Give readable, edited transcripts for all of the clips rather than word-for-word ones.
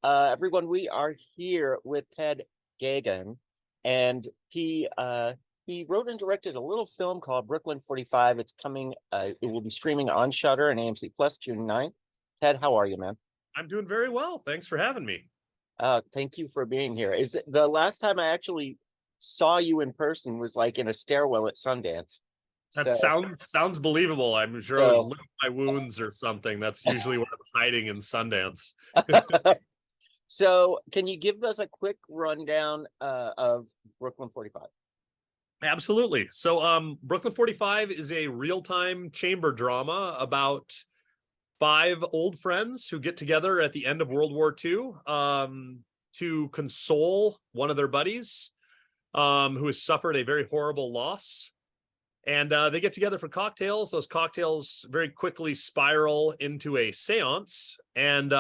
Everyone, we are here with Ted Geoghegan, and he wrote and directed a little film called Brooklyn 45. It's coming. It will be streaming on Shudder and AMC Plus June 9th. Ted, how are you, man? I'm doing very well. Thanks for having me. Thank you for being here. Is it the last time I actually saw you in person was like in a stairwell at Sundance? That So, sounds believable. I'm sure I was so licking my wounds or something. That's usually what I'm hiding in Sundance. so can you give us a quick rundown of Brooklyn 45? Absolutely. So Brooklyn 45 is a real-time chamber drama about five old friends who get together at the end of World War II to console one of their buddies who has suffered a very horrible loss. And they get together for cocktails. Those cocktails very quickly spiral into a seance. And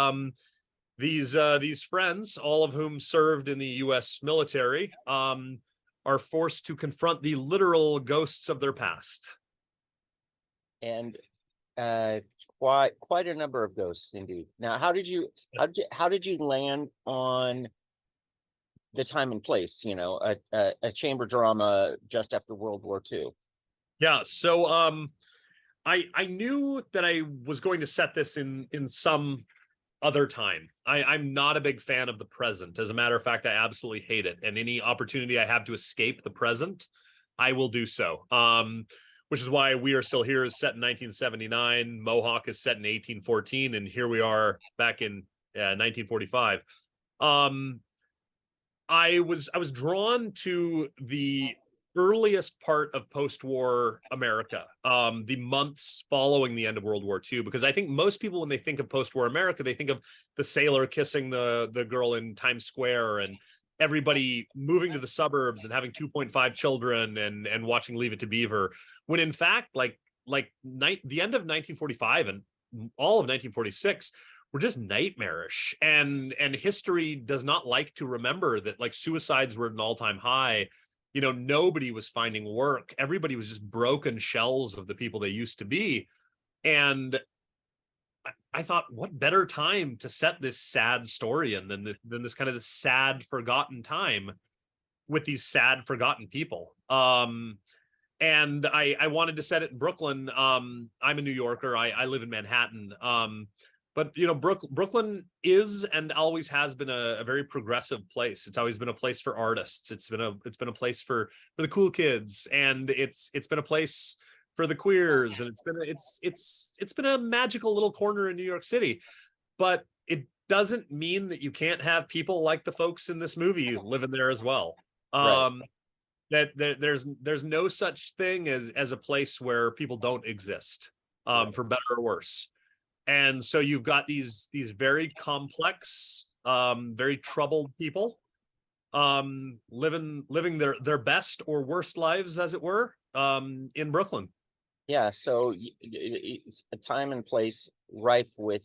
these friends, all of whom served in the U.S. military, are forced to confront the literal ghosts of their past. And uh, quite a number of ghosts indeed. Now, how did you land on the time and place? A chamber drama just after World War II. Yeah. So I knew that I was going to set this in some other time. I'm not a big fan of the present. As a matter of fact, I absolutely hate it. And any opportunity I have to escape the present, I will do so. Which is why We Are Still Here is set in 1979. Mohawk is set in 1814, and here we are back in 1945. I was drawn to the earliest part of post-war America, the months following the end of World War II, because I think most people, when they think of post-war America, they think of the sailor kissing the girl in Times Square and everybody moving to the suburbs and having 2.5 children and watching Leave It to Beaver, when in fact, the end of 1945 and all of 1946 were just nightmarish, and history does not like to remember that, like, suicides were at an all-time high. Nobody was finding work. Everybody was just broken shells of the people they used to be. And I thought, what better time to set this sad story in than this kind of this sad, forgotten time with these sad, forgotten people. And I wanted to set it in Brooklyn. I'm a New Yorker. I live in Manhattan. But Brooklyn is and always has been a very progressive place. It's always been a place for artists. It's been a place for the cool kids, and it's been a place for the queers, and it's been a magical little corner in New York City. But it doesn't mean that you can't have people like the folks in this movie living there as well. Right. There's no such thing as a place where people don't exist, Right. for better or worse. And so you've got these very complex, very troubled people, living their best or worst lives, as it were, in Brooklyn. Yeah. So it's a time and place rife with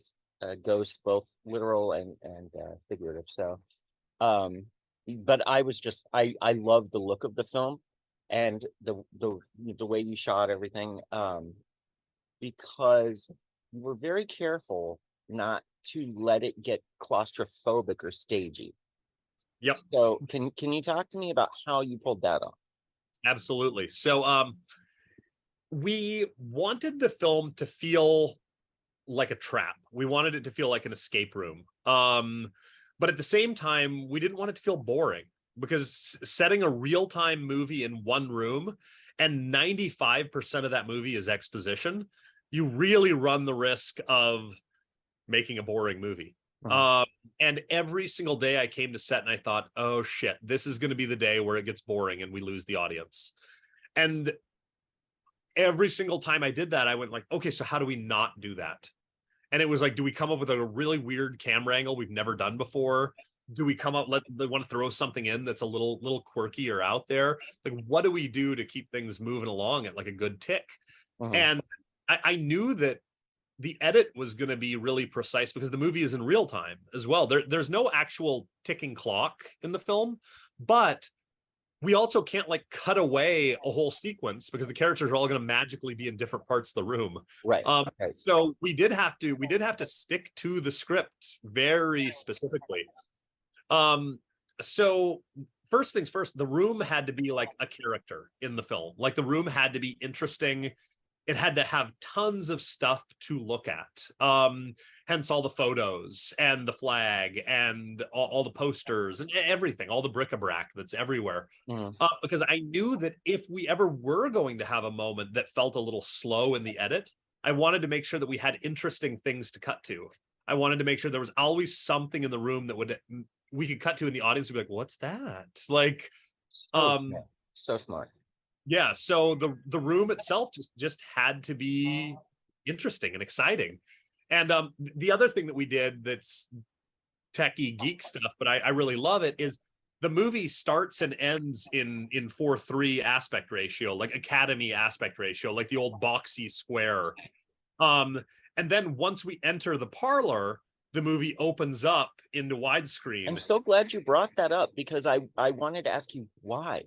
ghosts, both literal and figurative. So, um, but I love the look of the film and the way you shot everything. Because we're very careful not to let it get claustrophobic or stagey. Yep, So can you talk to me about how you pulled that off? absolutely. So we wanted the film to feel like a trap. We wanted it to feel like an escape room. But at the same time, we didn't want it to feel boring, because setting a real-time movie in one room and 95% of that movie is exposition, you really run the risk of making a boring movie. Mhm. Um, and every single day I came to set and I thought, oh shit, this is going to be the day where it gets boring and we lose the audience. And every single time I did that, I went like, okay, so how do we not do that? And it was like, do we come up with a really weird camera angle we've never done before? Do we come up, they want to throw something in that's a little quirky or out there? Like, what do we do to keep things moving along at like a good tick? Mhm. And I knew that the edit was going to be really precise, because the movie is in real time as well. There's no actual ticking clock in the film, but we also can't like cut away a whole sequence because the characters are all going to magically be in different parts of the room. Right. Okay. So we did have to stick to the script very specifically. Um, so first things first, the room had to be like a character in the film. Like the room had to be interesting. It had to have tons of stuff to look at. Hence all the photos and the flag and all the posters and everything, all the bric-a-brac that's everywhere. Mhm. Because I knew that if we ever were going to have a moment that felt a little slow in the edit, I wanted to make sure that we had interesting things to cut to. I wanted to make sure there was always something in the room that we could cut to, and the audience would be like, "What's that?" Like, So smart. So smart. yeah. So the room itself just had to be interesting and exciting. And the other thing that we did that's techie geek stuff, but I really love it, is the movie starts and ends in 4:3 aspect ratio, like Academy aspect ratio, like the old boxy square. And then once we enter the parlor, the movie opens up into widescreen. I'm so glad you brought that up because I wanted to ask you why.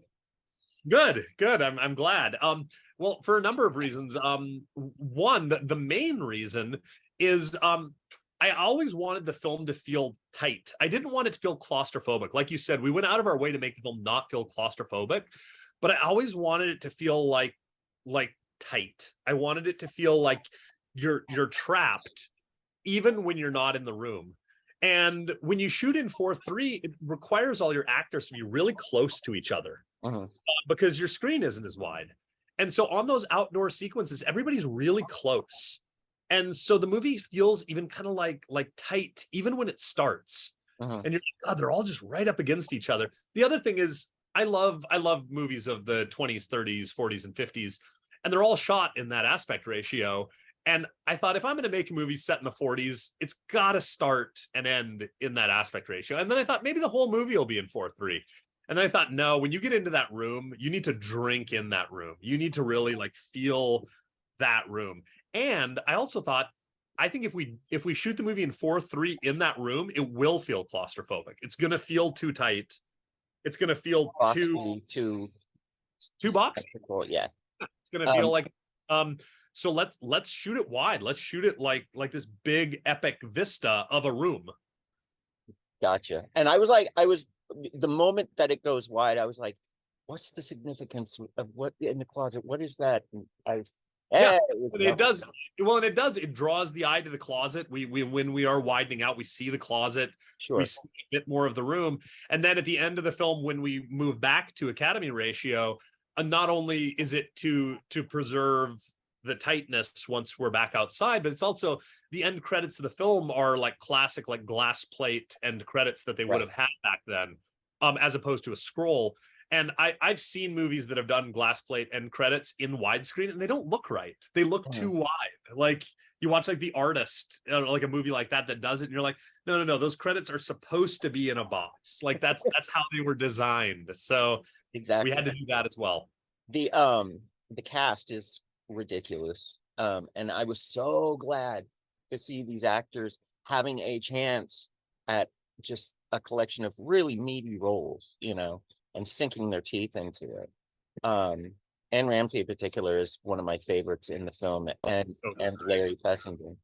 Good. I'm glad. Well, for a number of reasons. One, the main reason is I always wanted the film to feel tight. I didn't want it to feel claustrophobic. Like you said, we went out of our way to make the film not feel claustrophobic, but I always wanted it to feel like tight. I wanted it to feel like you're trapped even when you're not in the room. And when you shoot in 4:3, it requires all your actors to be really close to each other Mhm. because your screen isn't as wide. And so on those outdoor sequences, everybody's really close. And so the movie feels even kind of like tight, even when it starts. Mhm. And you're like, God, they're all just right up against each other. The other thing is I love movies of the 20s, 30s, 40s, and 50s, and they're all shot in that aspect ratio. And I thought if I'm going to make a movie set in the 40s, it's got to start and end in that aspect ratio. And then I thought maybe the whole movie will be in 4:3. And then I thought, no, when you get into that room, you need to drink in that room. You need to really like feel that room. And I also thought, I think if we shoot the movie in 4:3 in that room, it will feel claustrophobic. It's going to feel too tight. It's going to feel too boxy. Spectacle, yeah. It's going to feel like so let's shoot it wide. Let's shoot it like this big epic vista of a room. Gotcha. And I was the moment that it goes wide, I was like, what's the significance of what in the closet? What is that? And Yeah, it's and it does. Well, and it does. It draws the eye to the closet. We when we are widening out, we see the closet. Sure. We see a bit more of the room. And then at the end of the film, when we move back to Academy ratio, not only is it to preserve the tightness once we're back outside, but it's also the end credits of the film are like classic, like glass plate end credits that they would have had back then, as opposed to a scroll. And I've seen movies that have done glass plate end credits in widescreen, and they don't look right. They look too wide. Like you watch like The Artist, like a movie like that does it, and you're like, no. Those credits are supposed to be in a box. Like that's how they were designed. So exactly. we had to do that as well. The cast is ridiculous. And I was so glad to see these actors having a chance at just a collection of really meaty roles, and sinking their teeth into it. Anne Ramsey in particular is one of my favorites in the film, and Larry Fessenden.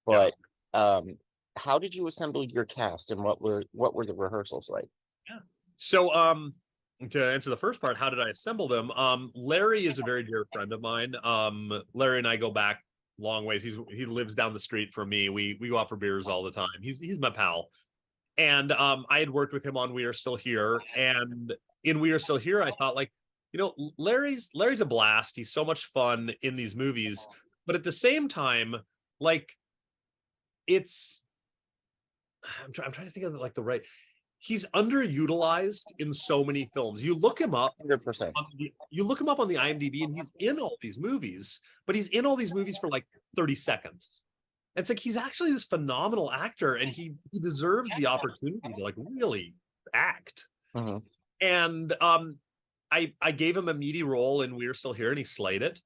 But how did you assemble your cast, and what were the rehearsals like? Yeah. So to answer the first part, how did I assemble them? Larry is a very dear friend of mine. Larry and I go back long ways. He lives down the street from me. We go out for beers all the time. He's my pal. And I had worked with him on We Are Still Here. And in We Are Still Here, I thought Larry's a blast. He's so much fun in these movies. But at the same time, like I'm trying to think of like the right. He's underutilized in so many films. You look him up 100%. You look him up on the IMDb, and he's in all these movies, but he's in all these movies for like 30 seconds. It's like he's actually this phenomenal actor, and he deserves the opportunity to like really act. Mm-hmm. And I gave him a meaty role in We're Still Here, and he slayed it.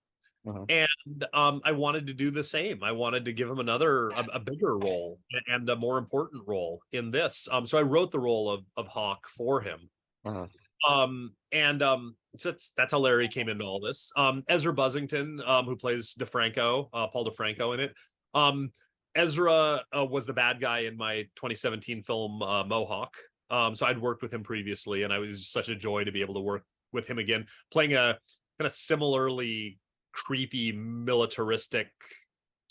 Mm-hmm. And I wanted to do the same. I wanted to give him a bigger role and a more important role in this. So I wrote the role of Hawk for him. Mm-hmm. So that's how Larry came into all this. Ezra Buzzington, who plays DeFranco, Paul DeFranco in it. Um, Ezra was the bad guy in my 2017 film Mohawk. So I'd worked with him previously, and I was such a joy to be able to work with him again, playing a kind of similarly creepy, militaristic,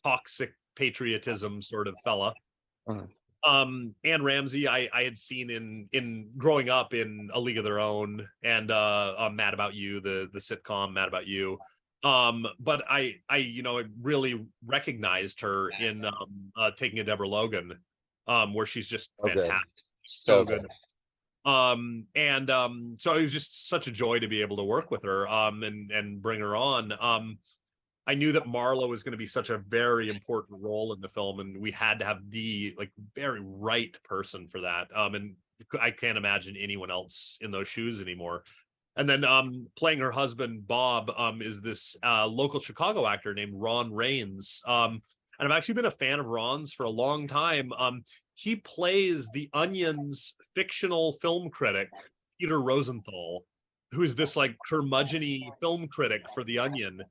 toxic patriotism sort of fella. Mhm. Anne Ramsey, I had seen in growing up in A League of Their Own and Mad About You, the sitcom Mad About You. But I really recognized her in Taking a Deborah Logan, where she's just So good. fantastic, So so good. good. So it was just such a joy to be able to work with her and bring her on. I knew that Marla was going to be such a very important role in the film, and we had to have the like very right person for that. And I can't imagine anyone else in those shoes anymore. And then playing her husband Bob is this local Chicago actor named Ron Rains. And I've actually been a fan of Ron's for a long time. He plays the Onion's fictional film critic Peter Rosenthal, who's this like curmudgeony film critic for the Onion,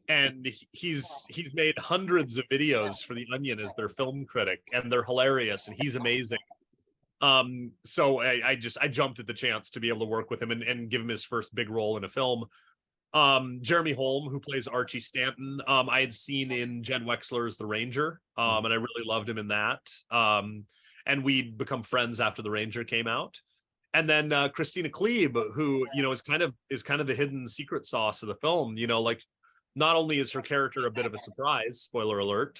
and he's made hundreds of videos for the Onion as their film critic, and they're hilarious, and he's amazing. So I jumped at the chance to be able to work with him and give him his first big role in a film. Jeremy Holm, who plays Archie Stanton, I had seen in Jen Wexler's The Ranger, and I really loved him in that. And we'd become friends after The Ranger came out. And then Christina Klebe, who is kind of the hidden secret sauce of the film. Like not only is her character a bit of a surprise, spoiler alert,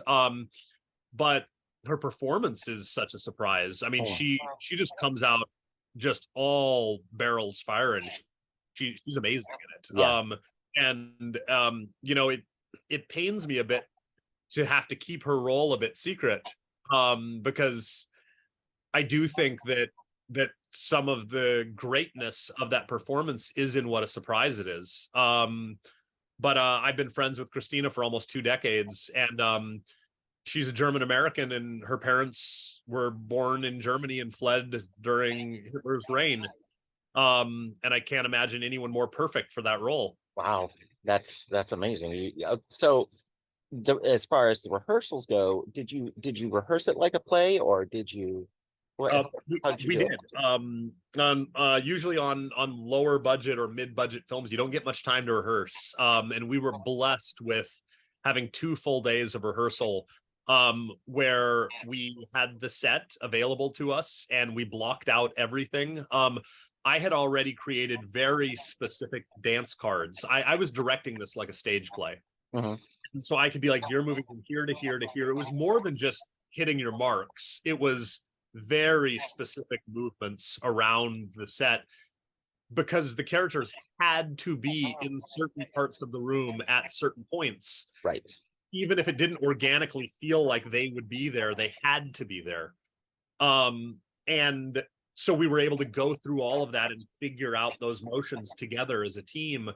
but her performance is such a surprise. I mean, Oh, she just comes out just all barrels firing. She's amazing in it. yeah. It pains me a bit to have to keep her role a bit secret, because I do think that some of the greatness of that performance is in what a surprise it is. But I've been friends with Christina for almost 2 decades, and she's a German American, and her parents were born in Germany and fled during Hitler's reign. And I can't imagine anyone more perfect for that role. Wow. That's amazing. So as far as the rehearsals go, did you rehearse it like a play, or did you Uh, what we, how did you we do it? did. Usually on lower budget or mid budget films, you don't get much time to rehearse. And we were blessed with having 2 full days of rehearsal, where we had the set available to us and we blocked out everything. I had already created very specific dance cards. I was directing this like a stage play. Mhm. And so I could be like, you're moving from here to here to here. It was more than just hitting your marks. It was very specific movements around the set, because the characters had to be in certain parts of the room at certain points. Right. Even if it didn't organically feel like they would be there, they had to be there. And so we were able to go through all of that and figure out those motions together as a team.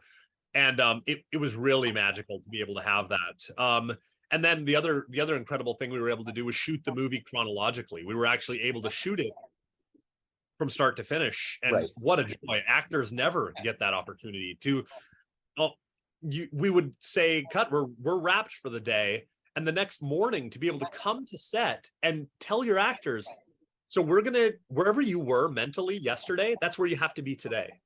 And it was really magical to be able to have that. And then the other incredible thing we were able to do was shoot the movie chronologically. We were actually able to shoot it from start to finish, and Right. what a joy! Actors never get that opportunity to. Oh, we would say, "Cut, we're wrapped for the day," and the next morning to be able to come to set and tell your actors, "So we're gonna wherever you were mentally yesterday, that's where you have to be today."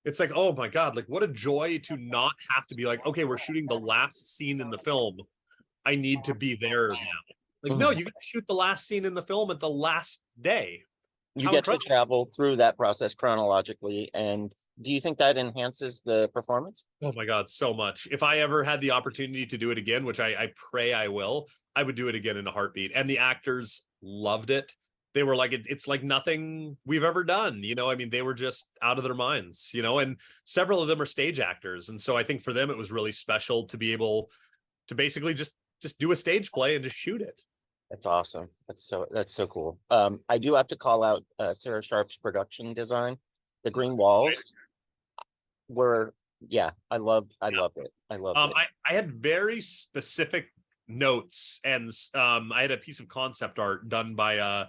It's like, oh my God, like what a joy to not have to be like, okay, we're shooting the last scene in the film. I need to be there now. Like, no, Mhm. you got to shoot the last scene in the film at the last day. You How get to incredible. travel through that process chronologically, and do you think that enhances the performance? Oh my God, so much. If I ever had the opportunity to do it again, which I pray I will, I would do it again in a heartbeat. And the actors loved it. They were like, it's like nothing we've ever done. I mean, they were just out of their minds, and several of them are stage actors. And so I think for them, it was really special to be able to basically just do a stage play and just shoot it. That's awesome. That's so cool. I do have to call out Sarah Sharp's production design. The green walls were, yeah, I loved it. I loved it. I had very specific notes, and I had a piece of concept art done by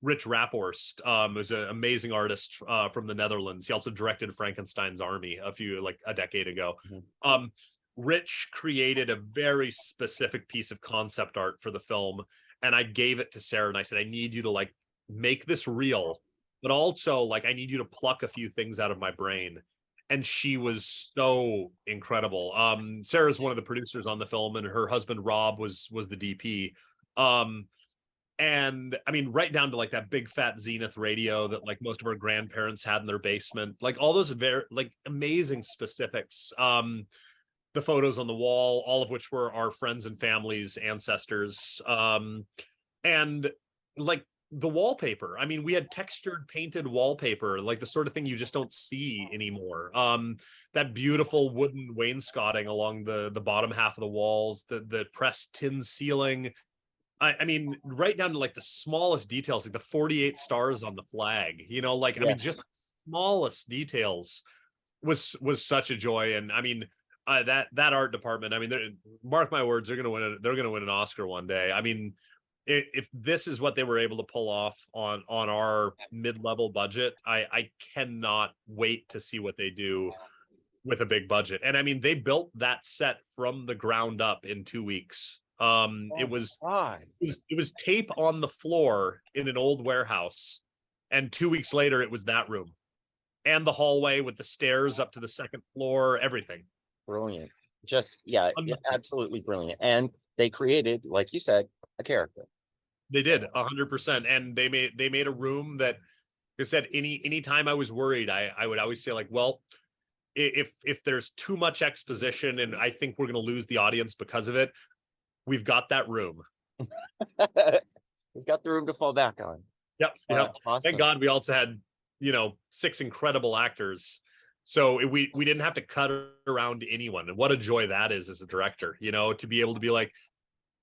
Rich Raphorst, who's an amazing artist from the Netherlands. He also directed Frankenstein's Army a decade ago. Mhm. Rich created a very specific piece of concept art for the film, and I gave it to Sarah and I said, I need you to like make this real, but also like I need you to pluck a few things out of my brain. And she was so incredible. Sarah's one of the producers on the film, and her husband Rob was the DP. And I mean, right down to like that big fat Zenith radio that like most of our grandparents had in their basement, like all those very like amazing specifics. The photos on the wall, all of which were our friends and families, ancestors, and like the wallpaper. I mean, we had textured painted wallpaper, like the sort of thing you just don't see anymore. That beautiful wooden wainscoting along the bottom half of the walls, the pressed tin ceiling. I mean, right down to like the smallest details, like the 48 stars on the flag, like, I Yeah. mean, just smallest details was such a joy. And I mean, that art department, I mean, mark my words, they're gonna win an Oscar one day. I mean, if this is what they were able to pull off on our mid-level budget, I cannot wait to see what they do with a big budget. And I mean, they built that set from the ground up in 2 weeks. Oh God. It was tape on the floor in an old warehouse, and 2 weeks later it was that room and the hallway with the stairs up to the second floor, everything. Brilliant. Just yeah, absolutely brilliant. And they created, like you said, a character. They did 100%, and they made a room that, like I said, any time I was worried, I would always say like, well, if there's too much exposition and I think we're going to lose the audience because of it, we've got that room. We've got the room to fall back on. Yep. Awesome. Thank God we also had 6 incredible actors, so we didn't have to cut around anyone. And what a joy that is as a director, to be able to be like,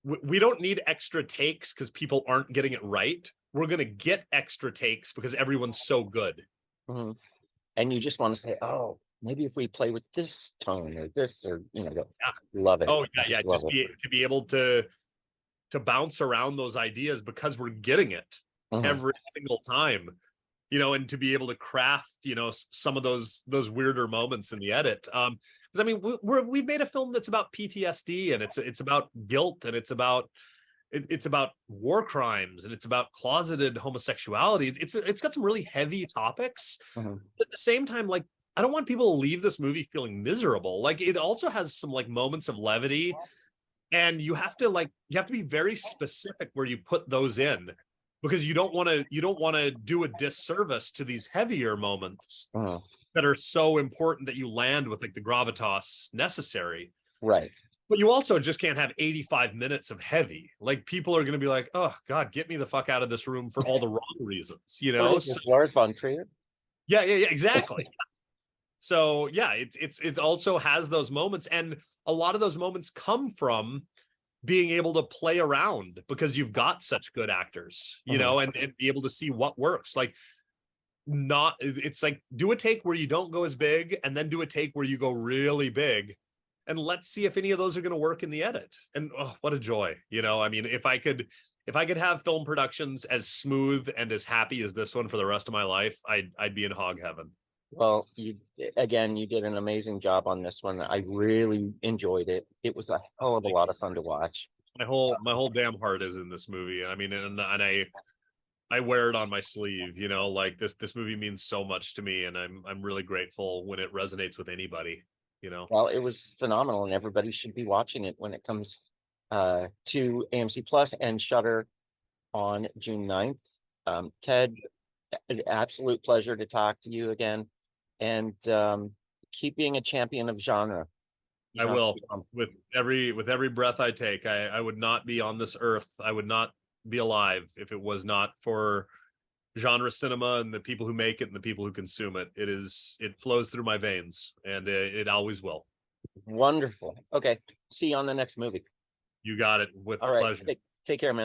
we don't need extra takes because people aren't getting it right. We're going to get extra takes because everyone's so good. Mm-hmm. And you just want to say, oh, maybe if we play with this tone or this, or love it. Oh yeah. Love Just it. to be able to bounce around those ideas because we're getting it every single time, and to be able to craft, some of those weirder moments in the edit. Because I mean, we've made a film that's about PTSD, and it's about guilt, and it's about war crimes, and it's about closeted homosexuality. It's got some really heavy topics. Mm-hmm. At the same time, like, I don't want people to leave this movie feeling miserable. Like, it also has some like moments of levity, and you have to be very specific where you put those in, because you don't want to do a disservice to these heavier moments that are so important that you land with like the gravitas necessary. Right. But you also just can't have 85 minutes of heavy. Like, people are going to be like, oh God, get me the fuck out of this room for all the wrong reasons, So, Lars von Trier. yeah, exactly. So yeah, it also has those moments, and a lot of those moments come from being able to play around because you've got such good actors, and be able to see what works. Like, it's like, do a take where you don't go as big, and then do a take where you go really big, and let's see if any of those are going to work in the edit. And oh, what a joy. I mean, if I could have film productions as smooth and as happy as this one for the rest of my life, I'd be in hog heaven. Well, you did an amazing job on this one. I really enjoyed it. It was a hell of a lot of fun to watch. My whole damn heart is in this movie. I mean, and I wear it on my sleeve, like this movie means so much to me, and I'm really grateful when it resonates with anybody, Well, it was phenomenal, and everybody should be watching it when it comes to AMC Plus and Shudder on June 9th. Ted, an absolute pleasure to talk to you again, and keep being a champion of genre. I will. With every breath I take, I would not be on this earth. I would not be alive if it was not for genre cinema and the people who make it and the people who consume it. It flows through my veins, and it always will. Wonderful. Okay. See you on the next movie. You got it. With All right. pleasure. Take care, man.